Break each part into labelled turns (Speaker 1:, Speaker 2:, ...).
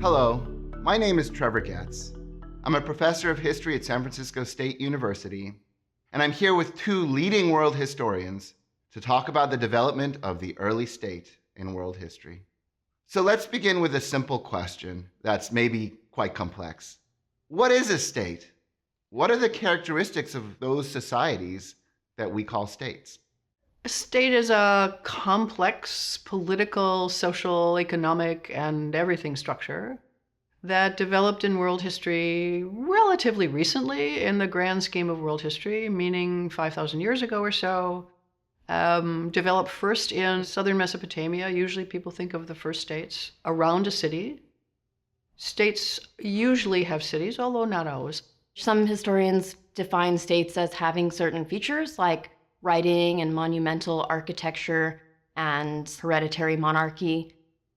Speaker 1: Hello, my name is Trevor Getz. I'm a professor of history at San Francisco State University, and I'm here with two leading world historians to talk about the development of the early state in world history. So let's begin with a simple question that's maybe quite complex. What is a state? What are the characteristics of those societies that we call states?
Speaker 2: A state is a complex political, social, economic, and everything structure that developed in world history relatively recently in the grand scheme of world history, meaning 5,000 years ago or so. Developed first in southern Mesopotamia. Usually people think of the first states around a city. States usually have cities, although not always.
Speaker 3: Some historians define states as having certain features like writing and monumental architecture and hereditary monarchy.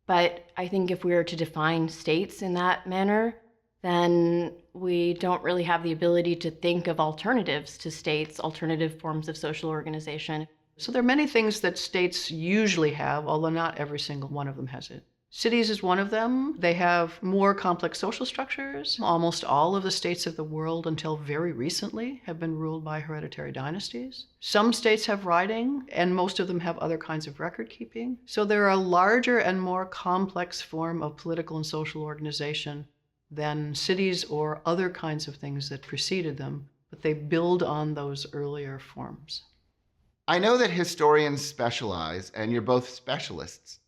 Speaker 3: But I think if we were to define states in that manner, then we don't really have the ability to think of alternatives to states, alternative forms of social organization.
Speaker 2: So there are many things that states usually have, although not every single one of them has it. Cities is one of them. They have more complex social structures. Almost all of the states of the world until very recently have been ruled by hereditary dynasties. Some states have writing, and most of them have other kinds of record keeping. So they're a larger and more complex form of political and social organization than cities or other kinds of things that preceded them, but they build on those earlier forms.
Speaker 1: I know that historians specialize, and you're both specialists.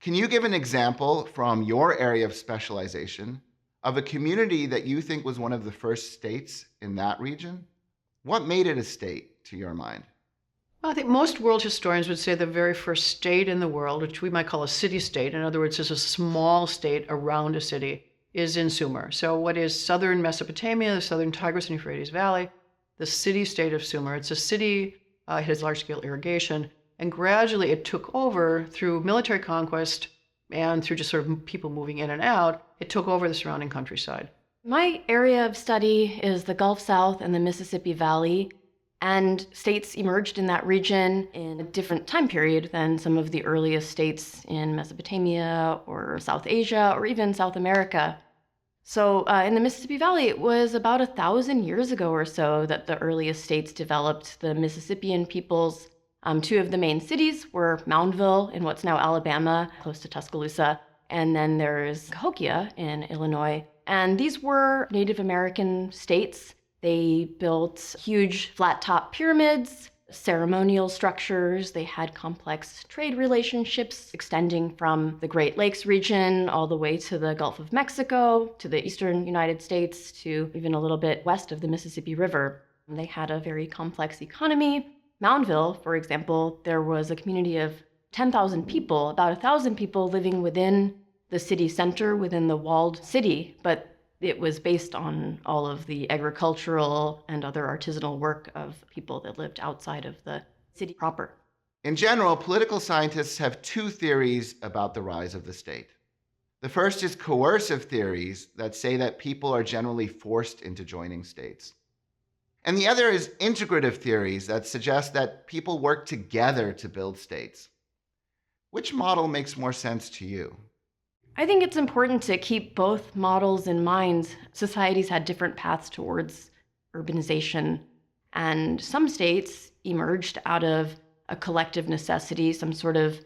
Speaker 1: Can you give an example from your area of specialization of a community that you think was one of the first states in that region? What made it a state, to your mind?
Speaker 2: Well, I think most world historians would say the very first state in the world, which we might call a city-state, in other words, is a small state around a city, is in Sumer. So what is southern Mesopotamia, the southern Tigris and Euphrates Valley, the city-state of Sumer. It's a city, it has large-scale irrigation, and gradually it took over through military conquest and through just sort of people moving in and out. It took over the surrounding countryside.
Speaker 3: My area of study is the Gulf South and the Mississippi Valley, and states emerged in that region in a different time period than some of the earliest states in Mesopotamia or South Asia or even South America. So in the Mississippi Valley, it was about 1,000 years ago or so that the earliest states developed. The Mississippian peoples. Two of the main cities were Moundville in what's now Alabama, close to Tuscaloosa, and then there's Cahokia in Illinois. And these were Native American states. They built huge flat-top pyramids, ceremonial structures. They had complex trade relationships extending from the Great Lakes region all the way to the Gulf of Mexico, to the eastern United States, to even a little bit west of the Mississippi River. They had a very complex economy. Moundville, for example, there was a community of 10,000 people, about 1,000 people living within the city center, within the walled city, but it was based on all of the agricultural and other artisanal work of people that lived outside of the city proper.
Speaker 1: In general, political scientists have two theories about the rise of the state. The first is coercive theories that say that people are generally forced into joining states. And the other is integrative theories that suggest that people work together to build states. Which model makes more sense to you?
Speaker 3: I think it's important to keep both models in mind. Societies had different paths towards urbanization, and some states emerged out of a collective necessity, some sort of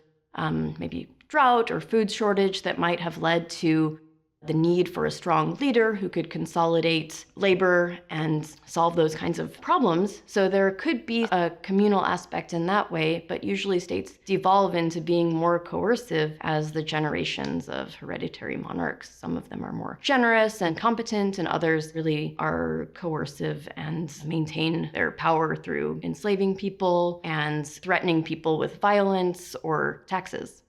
Speaker 3: maybe drought or food shortage that might have led to the need for a strong leader who could consolidate labor and solve those kinds of problems. So there could be a communal aspect in that way, but usually states devolve into being more coercive as the generations of hereditary monarchs. Some of them are more generous and competent, and others really are coercive and maintain their power through enslaving people and threatening people with violence or taxes.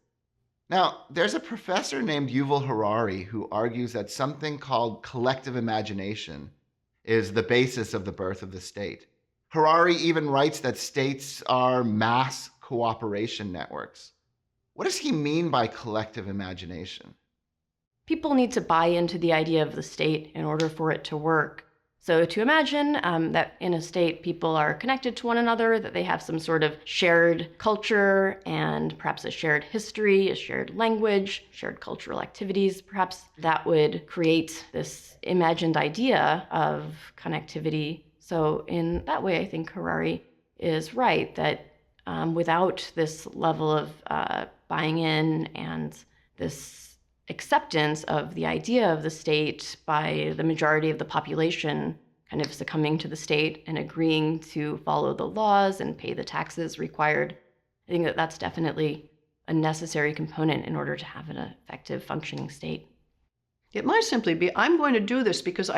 Speaker 1: Now, there's a professor named Yuval Harari who argues that something called collective imagination is the basis of the birth of the state. Harari even writes that states are mass cooperation networks. What does he mean by collective imagination?
Speaker 3: People need to buy into the idea of the state in order for it to work. So to imagine that in a state people are connected to one another, that they have some sort of shared culture and perhaps a shared history, a shared language, shared cultural activities, perhaps that would create this imagined idea of connectivity. So in that way, I think Harari is right that without this level of buying in and this acceptance of the idea of the state by the majority of the population kind of succumbing to the state and agreeing to follow the laws and pay the taxes required, I think that that's definitely a necessary component in order to have an effective functioning state.
Speaker 2: It might simply be, I'm going to do this because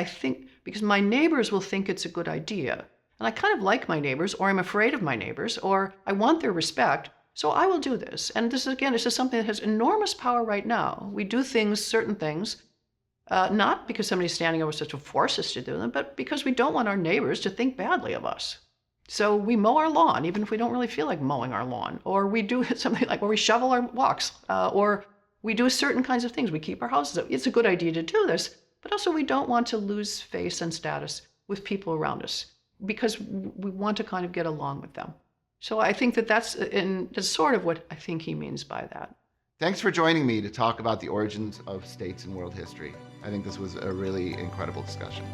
Speaker 2: my neighbors will think it's a good idea. And I kind of like my neighbors, or I'm afraid of my neighbors, or I want their respect. So I will do this. And this is something that has enormous power right now. We do certain things, not because somebody's standing over us to force us to do them, but because we don't want our neighbors to think badly of us. So we mow our lawn, even if we don't really feel like mowing our lawn, or we do something like, or we shovel our walks, or we do certain kinds of things. We keep our houses up. It's a good idea to do this, but also we don't want to lose face and status with people around us because we want to kind of get along with them. So I think that's sort of what I think he means by that.
Speaker 1: Thanks for joining me to talk about the origins of states in world history. I think this was a really incredible discussion.